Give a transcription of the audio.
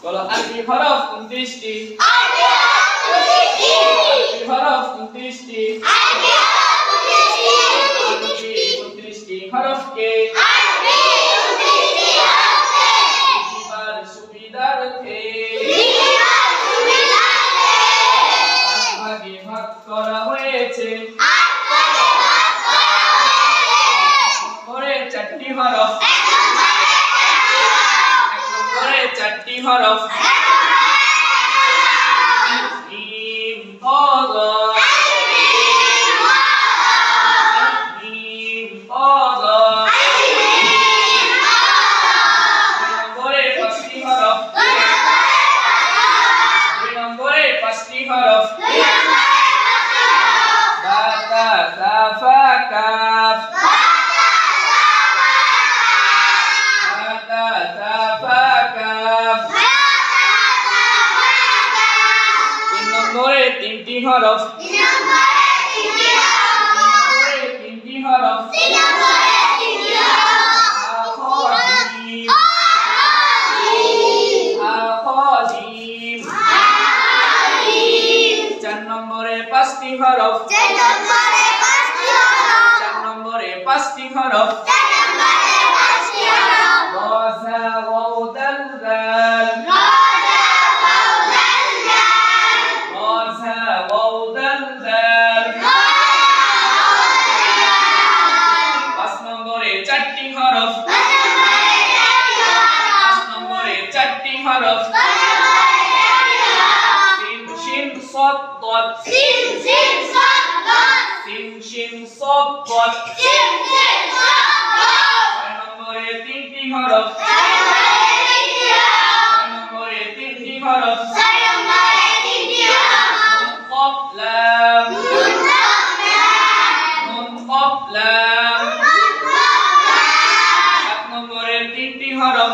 বলো আরবি হরফ 29টি। আরবি হরফ 29টি। আরবি হরফ 29টি। আরবি হরফ 29টি। আরবি 29টি হরফকে আরবি 29টি হরফকে লিখিবার সুবিধার্থে পাঁচ ভাগে ভাগ করা হয়েছে। নম্বরে 4টি হরফ। এক নম্বরে 4টি হরফ। মিম কদ মিম কদ। নম্বরে 5টি হরফ। 2 নম্বরে 5টি হরফ। বা তা সা ফা কাফ। বা তা সা ফা কাফ। 3 নম্বরে 3টি হরফ। 3 নম্বরে 3টি হরফ। আখাজিম আখাজিম। 4 নম্বরে 5টি হরফ। 4 নম্বরে 5টি হরফ। রসা ওয়াও দাল জাল। রসা ওয়াও দাল জাল। 5 নম্বরে 4টি হরফ। 5 নম্বরে 4টি হরফ। সিন শিন সাদ দাদ। সিন শিন সাদ দাদ। 6 নম্বরে 3টি হরফ। 6 নম্বরে 3টি হরফ। নুন কফ লাম। নুন কফ লাম। 7 নম্বরে 3টি হরফ।